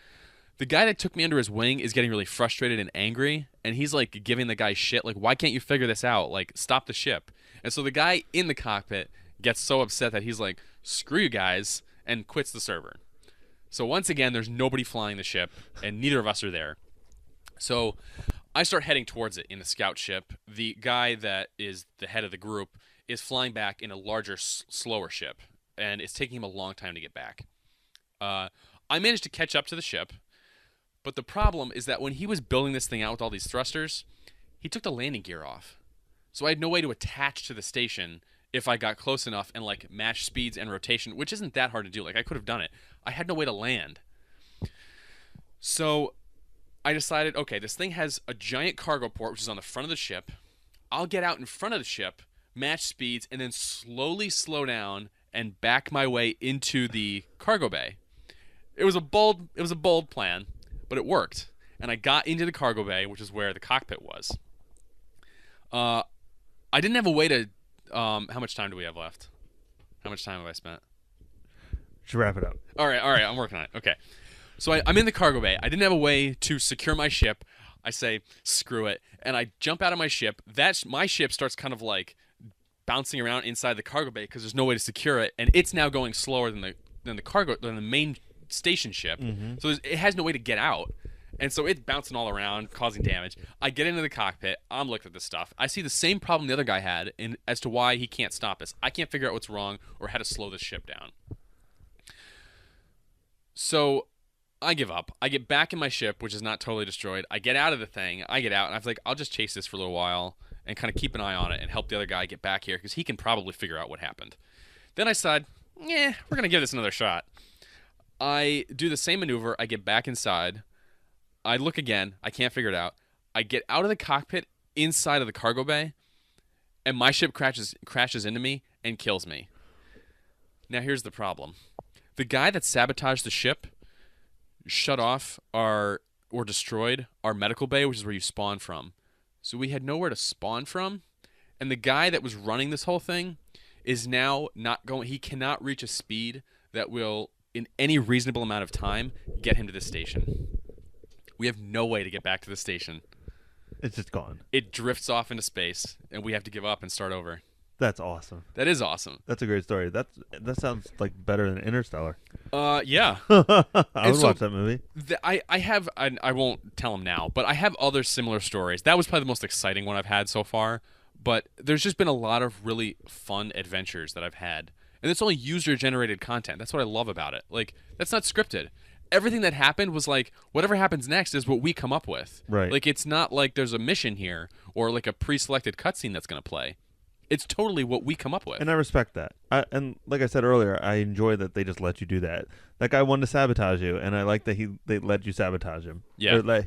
The guy that took me under his wing is getting really frustrated and angry, and he's like giving the guy shit, like, "Why can't you figure this out? Like, stop the ship." And so the guy in the cockpit gets so upset that he's like, "Screw you guys," and quits the server. So once again, there's nobody flying the ship, and neither of us are there. So I start heading towards it in the scout ship. The guy that is the head of the group is flying back in a larger, slower ship, and it's taking him a long time to get back. I managed to catch up to the ship. But the problem is that when he was building this thing out with all these thrusters, he took the landing gear off. So I had no way to attach to the station if I got close enough and like match speeds and rotation, which isn't that hard to do. Like I could have done it. I had no way to land. So I decided, okay, this thing has a giant cargo port, which is on the front of the ship. I'll get out in front of the ship, match speeds, and then slowly slow down and back my way into the cargo bay. It was a bold plan, but it worked. And I got into the cargo bay, which is where the cockpit was. I didn't have a way to. How much time do we have left? How much time have I spent? Should wrap it up. All right. I'm working on it. Okay. So I'm in the cargo bay. I didn't have a way to secure my ship. I say, screw it. And I jump out of my ship. My ship starts kind of like bouncing around inside the cargo bay because there's no way to secure it. And it's now going slower than the main station ship. Mm-hmm. So it has no way to get out. And so it's bouncing all around, causing damage. I get into the cockpit. I'm looking at this stuff. I see the same problem the other guy had as to why he can't stop us. I can't figure out what's wrong or how to slow this ship down. So I give up. I get back in my ship, which is not totally destroyed. I get out of the thing. I get out, and I was like, I'll just chase this for a little while and kind of keep an eye on it and help the other guy get back here because he can probably figure out what happened. Then I said, we're going to give this another shot. I do the same maneuver. I get back inside. I look again. I can't figure it out. I get out of the cockpit inside of the cargo bay, and my ship crashes into me and kills me. Now, here's the problem. The guy that sabotaged the ship shut off or destroyed our medical bay, which is where you spawn from. So we had nowhere to spawn from, and the guy that was running this whole thing is now not going. He cannot reach a speed that will, in any reasonable amount of time, get him to this station. We have no way to get back to the station. It's just gone. It drifts off into space, and we have to give up and start over. That's awesome. That is awesome. That's a great story. That sounds like better than Interstellar. Yeah. I would watch that movie. I won't tell them now, but I have other similar stories. That was probably the most exciting one I've had so far. But there's just been a lot of really fun adventures that I've had. And it's only user-generated content. That's what I love about it. Like, that's not scripted. Everything that happened was like, whatever happens next is what we come up with. Right. Like, it's not like there's a mission here or like a pre-selected cutscene that's going to play. It's totally what we come up with. And I respect that. And like I said earlier, I enjoy that they just let you do that. That guy wanted to sabotage you, and I like that they let you sabotage him. Yeah. Or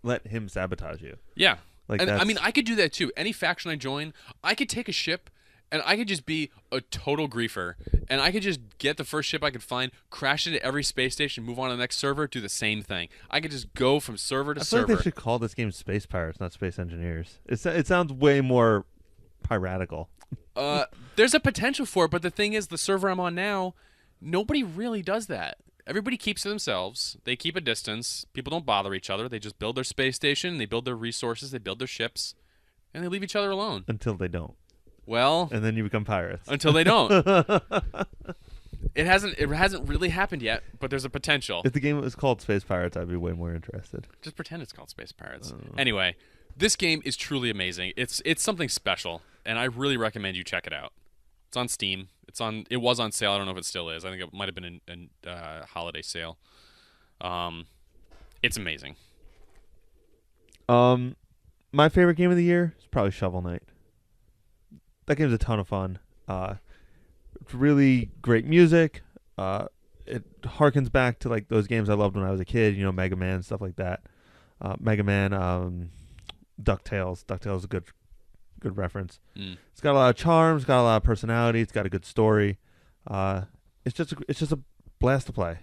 let him sabotage you. Yeah. Like and I mean, I could do that too. Any faction I join, I could take a ship, and I could just be a total griefer. And I could just get the first ship I could find, crash into every space station, move on to the next server, do the same thing. I could just go from server to server. I feel like they should call this game Space Pirates, not Space Engineers. It sounds way more piratical. There's a potential for it, but the thing is, the server I'm on now, nobody really does that. Everybody keeps to themselves. They keep a distance. People don't bother each other. They just build their space station. They build their resources. They build their ships, and they leave each other alone. Until they don't. Well, and then you become pirates. Until they don't. It hasn't really happened yet, but there's a potential. If the game was called Space Pirates, I'd be way more interested. Just pretend it's called Space Pirates. Anyway, this game is truly amazing. It's something special, and I really recommend you check it out. It's on Steam. It was on sale. I don't know if it still is. I think it might have been a holiday sale. It's amazing. My favorite game of the year is probably Shovel Knight. That game's a ton of fun. It's really great music. It harkens back to like those games I loved when I was a kid. Mega Man, stuff like that. Mega Man, DuckTales. DuckTales is a good reference. It's got a lot of charm. It's got a lot of personality. It's got a good story. It's just a blast to play.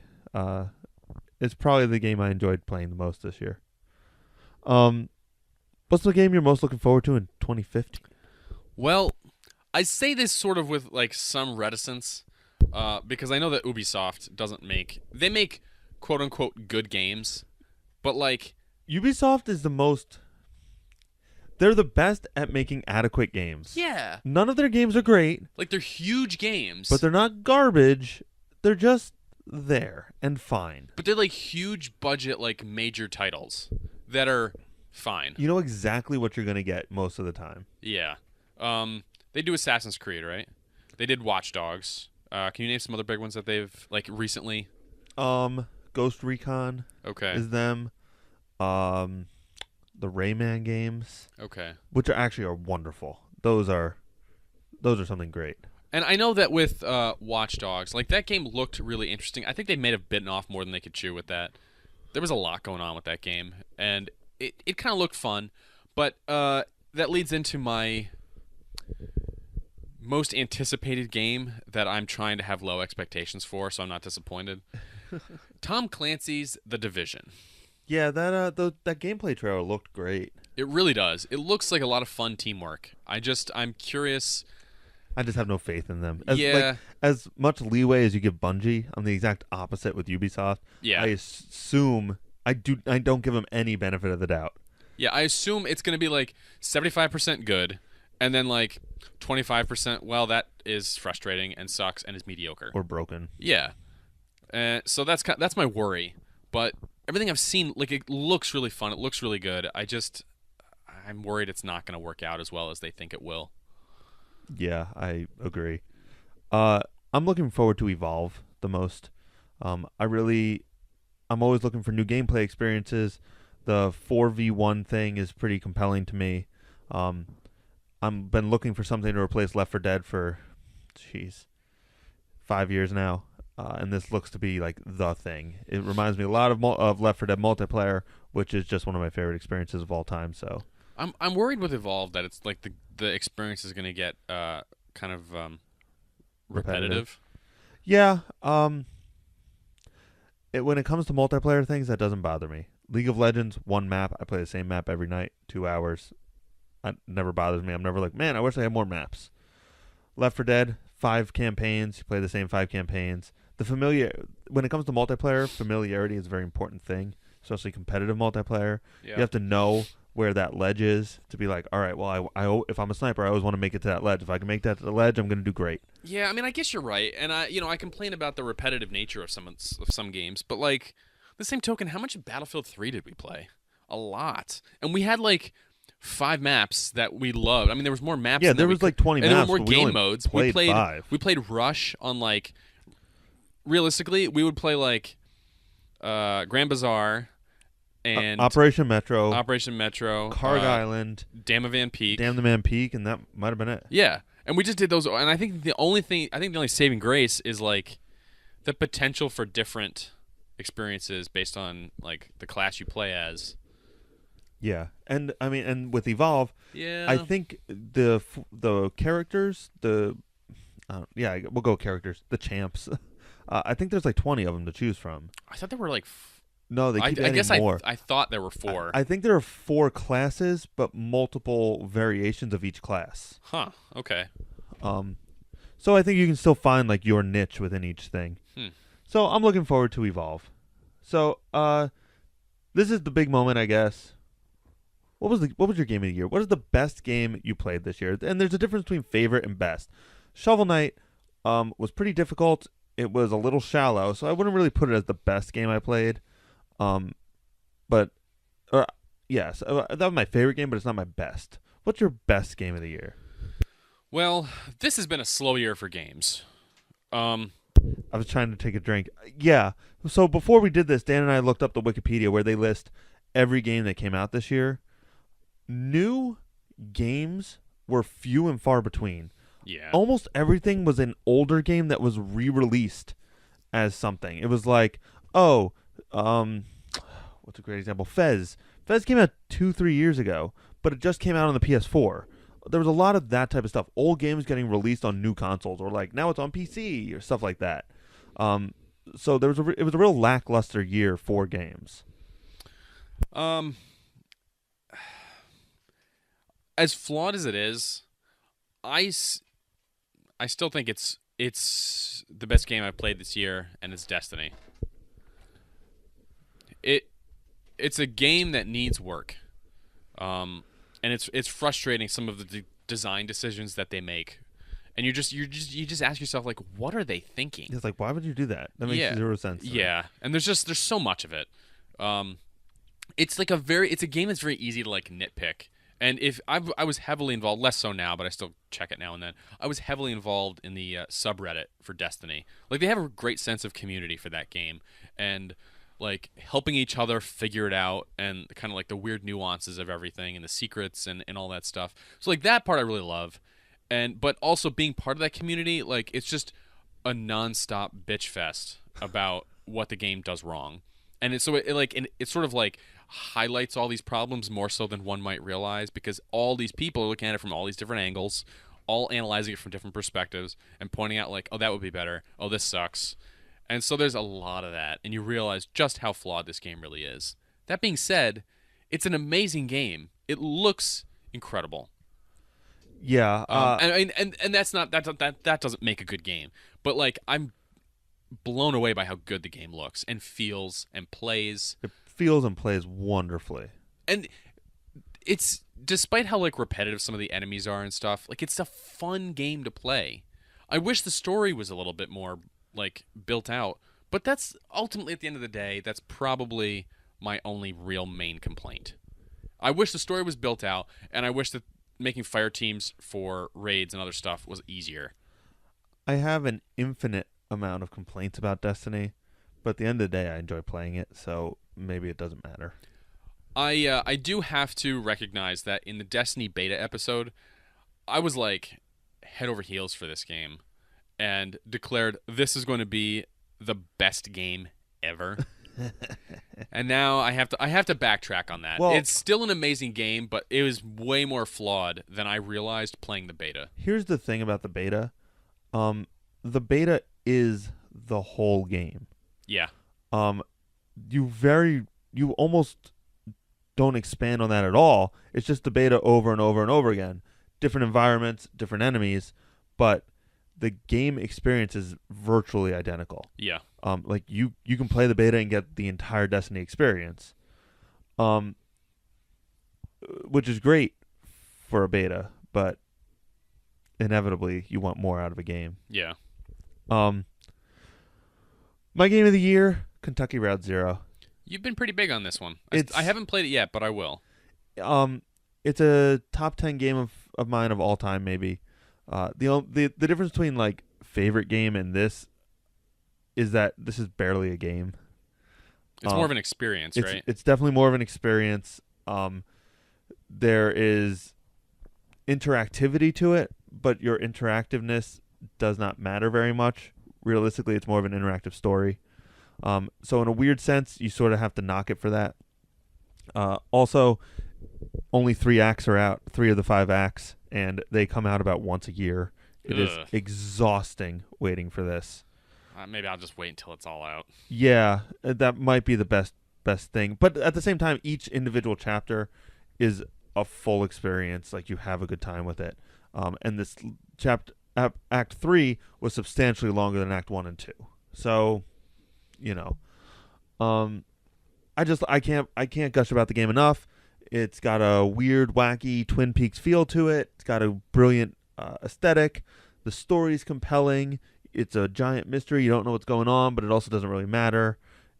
It's probably the game I enjoyed playing the most this year. What's the game you're most looking forward to in 2015? Well, I say this sort of with like some reticence, because I know that Ubisoft they make quote unquote good games, but like Ubisoft is they're the best at making adequate games. Yeah. None of their games are great. Like, they're huge games. But they're not garbage. They're just there and fine. But they're like huge budget, like major titles that are fine. You know exactly what you're going to get most of the time. Yeah. They do Assassin's Creed, right? They did Watch Dogs. Can you name some other big ones that they've, like, recently? Ghost Recon. Okay. Is them. Um, the Rayman games, Okay. which are wonderful. Those are something great. And I know that with Watch Dogs, like that game looked really interesting. I think they may have bitten off more than they could chew with that. There was a lot going on with that game, and it kind of looked fun. But that leads into my most anticipated game that I'm trying to have low expectations for, so I'm not disappointed. Tom Clancy's The Division. Yeah, that gameplay trailer looked great. It really does. It looks like a lot of fun teamwork. I'm curious. I just have no faith in them. Yeah. As much leeway as you give Bungie, I'm the exact opposite with Ubisoft. Yeah. I assume I don't give them any benefit of the doubt. Yeah, I assume it's going to be like 75% good, and then like 25%, well, that is frustrating and sucks and is mediocre. Or broken. Yeah. So that's my worry. But everything I've seen, like, it looks really fun. It looks really good. I'm worried it's not going to work out as well as they think it will. Yeah, I agree. I'm looking forward to Evolve the most. I'm always looking for new gameplay experiences. The 4v1 thing is pretty compelling to me. I've been looking for something to replace Left 4 Dead for, 5 years now. And this looks to be like the thing. It reminds me a lot of Left 4 Dead multiplayer, which is just one of my favorite experiences of all time. So I'm worried with Evolve that it's like the experience is going to get kind of repetitive. Yeah. When it comes to multiplayer things, that doesn't bother me. League of Legends, one map. I play the same map every night, 2 hours. It never bothers me. I'm never like, man, I wish I had more maps. Left 4 Dead, 5 campaigns. You play the same 5 campaigns. When it comes to multiplayer, familiarity is a very important thing, especially competitive multiplayer. Yeah. You have to know where that ledge is to be like, all right, well, if I'm a sniper, I always want to make it to that ledge. If I can make that to the ledge, I'm going to do great. Yeah, I mean, I guess you're right, and I complain about the repetitive nature of some games, but like the same token, how much of Battlefield 3 did we play? A lot, and we had like 5 maps that we loved. I mean, there was more maps. Yeah, there was like 20 and maps. there were more but we game only modes. Played 5. We played Rush on like. Realistically, we would play like Grand Bazaar and Operation Metro, Karg Island, Dam of Van Peak, Damn the Man Peak, and that might have been it. Yeah, and we just did those. And I think the only saving grace is like the potential for different experiences based on like the class you play as. Yeah, and I mean, and with Evolve, yeah, I think the characters, we'll go characters, the champs. I think there's like 20 of them to choose from. I thought there were like. No, they keep adding guess more. I thought there were 4. I think there are 4 classes, but multiple variations of each class. Huh. Okay. So I think you can still find like your niche within each thing. So I'm looking forward to Evolve. So this is the big moment, I guess. What was your game of the year? What is the best game you played this year? And there's a difference between favorite and best. Shovel Knight was pretty difficult. It was a little shallow, so I wouldn't really put it as the best game I played. That was my favorite game, but it's not my best. What's your best game of the year? Well, this has been a slow year for games. I was trying to take a drink. Yeah. So before we did this, Dan and I looked up the Wikipedia where they list every game that came out this year. New games were few and far between. Yeah. Almost everything was an older game that was re-released as something. It was like, what's a great example? Fez. Fez came out 2-3 years ago, but it just came out on the PS4. There was a lot of that type of stuff. Old games getting released on new consoles, or like now it's on PC or stuff like that. So it was a real lackluster year for games. As flawed as it is, I still think it's the best game I've played this year, and it's Destiny. It's a game that needs work, and it's frustrating some of the design decisions that they make, and you just ask yourself like, what are they thinking? It's like, why would you do that? That makes 0 sense. Yeah, and there's so much of it. It's a game that's very easy to like nitpick. And if I was heavily involved, less so now, but I still check it now and then. I was heavily involved in the subreddit for Destiny. Like, they have a great sense of community for that game, and like helping each other figure it out and kind of like the weird nuances of everything and the secrets and all that stuff. So like that part I really love. And but also being part of that community, like it's just a nonstop bitch fest about what the game does wrong. And it sort of like highlights all these problems more so than one might realize, because all these people are looking at it from all these different angles, all analyzing it from different perspectives and pointing out like, oh, that would be better. Oh, this sucks. And so there's a lot of that, and you realize just how flawed this game really is. That being said, it's an amazing game. It looks incredible. Yeah, and that's not that doesn't make a good game. But like I'm blown away by how good the game looks and feels and plays. it feels and plays wonderfully. And it's despite how like repetitive some of the enemies are and stuff, like it's a fun game to play. I wish the story was a little bit more like built out, but that's ultimately at the end of the day, that's probably my only real main complaint. I wish the story was built out, and I wish that making fire teams for raids and other stuff was easier. I have an infinite amount of complaints about Destiny, but at the end of the day, I enjoy playing it, so maybe it doesn't matter. I do have to recognize that in the Destiny beta episode, I was like head over heels for this game and declared this is going to be the best game ever. And now I have to backtrack on that. Well, it's still an amazing game, but it was way more flawed than I realized playing the beta. Here's the thing about the beta. The beta is the whole game. Yeah. You almost don't expand on that at all. It's just the beta over and over and over again. Different environments, different enemies, but the game experience is virtually identical. Yeah. Like you can play the beta and get the entire Destiny experience, which is great for a beta, but inevitably you want more out of a game. Yeah. My game of the year, Kentucky Route Zero. You've been pretty big on this one. I haven't played it yet, but I will. It's a top 10 game of mine of all time, maybe. The difference between like favorite game and this is that this is barely a game. It's more of an experience, right? It's definitely more of an experience. There is interactivity to it, but your interactiveness does not matter very much. Realistically, it's more of an interactive story. So in a weird sense, you sort of have to knock it for that. Also, only 3 acts are out, 3 of the 5 acts, and they come out about once a year. It is exhausting waiting for this. Maybe I'll just wait until it's all out. Yeah, that might be the best thing. But at the same time, each individual chapter is a full experience. Like, you have a good time with it. And this Act 3 was substantially longer than Act 1 and 2. So, you know, I can't gush about the game enough. It's got a weird, wacky Twin Peaks feel to it. It's got a brilliant aesthetic. The story's compelling. It's a giant mystery. You don't know what's going on, but it also doesn't really matter.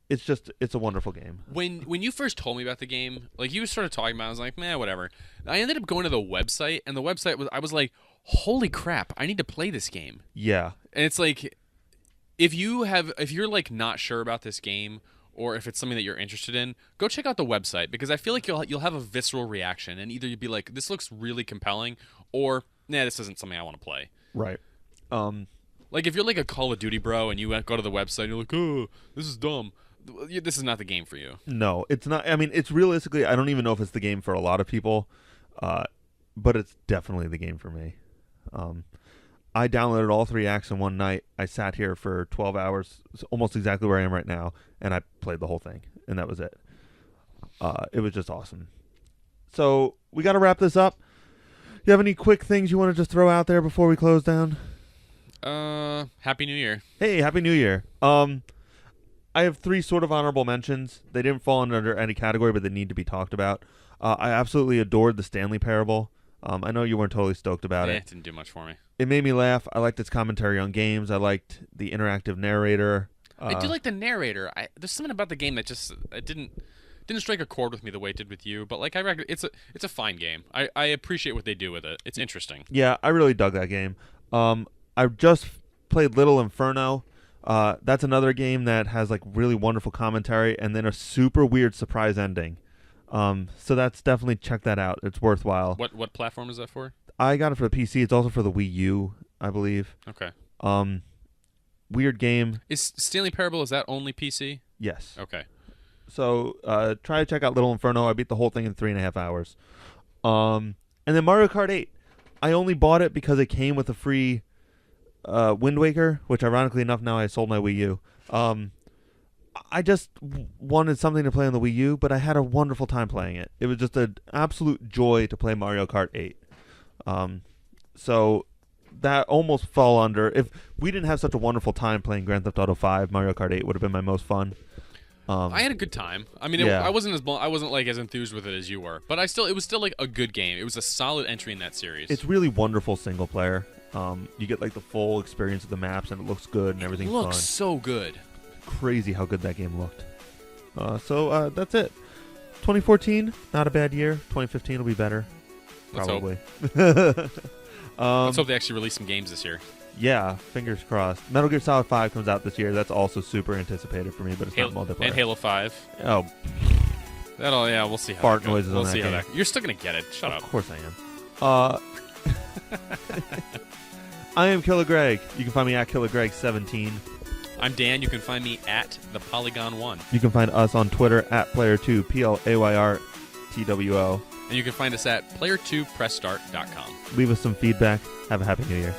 It's a wonderful game. When you first told me about the game, like you started talking about it, I was like, man, whatever. I ended up going to the website, and the website I was like, holy crap, I need to play this game. Yeah. And it's like, if you're like not sure about this game, or if it's something that you're interested in, go check out the website, because I feel like you'll have a visceral reaction, and either you'd be like, this looks really compelling, or nah, this isn't something I want to play. Right. Like if you're like a Call of Duty bro and you go to the website and you're like, oh, this is dumb. This is not the game for you. No, it's not. I mean, it's realistically, I don't even know if it's the game for a lot of people, but it's definitely the game for me. I downloaded all 3 acts in one night. I sat here for 12 hours, almost exactly where I am right now, and I played the whole thing, and that was it. It was just awesome. So we got to wrap this up. You have any quick things you want to just throw out there before we close down? Happy New Year. Hey, Happy New Year. I have 3 sort of honorable mentions. They didn't fall under any category, but they need to be talked about. I absolutely adored the Stanley Parable. I know you weren't totally stoked about it. It didn't do much for me. It made me laugh. I liked its commentary on games. I liked the interactive narrator. I do like the narrator. There's something about the game that just it didn't strike a chord with me the way it did with you. But like I reckon it's a fine game. I appreciate what they do with it. It's interesting. Yeah, I really dug that game. I just played Little Inferno. That's another game that has like really wonderful commentary and then a super weird surprise ending. So that's definitely, check that out. It's worthwhile. What platform is that for? I got it for the PC. It's also for the Wii U, I believe. Okay. Weird game. Is Stanley Parable, is that only PC? Yes. Okay. So try to check out Little Inferno. I beat the whole thing in 3.5 hours. And then Mario Kart 8. I only bought it because it came with a free Wind Waker, which ironically enough now I sold my Wii U. I just wanted something to play on the Wii U, but I had a wonderful time playing it. It was just an absolute joy to play Mario Kart 8. So that almost fell under. If we didn't have such a wonderful time playing Grand Theft Auto 5, Mario Kart 8 would have been my most fun. I had a good time. I mean, yeah. I wasn't like as enthused with it as you were, but it was still like a good game. It was a solid entry in that series. It's really wonderful single player. You get like the full experience of the maps, and it looks good and everything's fun. It looks so good. Crazy how good that game looked. So that's it. 2014, not a bad year. 2015 will be better. Probably. Let's hope they actually release some games this year. Yeah, fingers crossed. Metal Gear Solid 5 comes out this year. That's also super anticipated for me, but it's not multiplayer. And Halo 5. Oh. We'll see how Fart that goes. noises We'll on see that how game. that. You're still gonna get it. Shut up. Of course I am. I am Killagreg. You can find me at killagreg17. I'm Dan. You can find me at the Polygon1. You can find us on Twitter at player2, PLAYRTWO. And you can find us at player2pressstart.com. Leave us some feedback. Have a happy new year.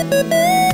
Thank you.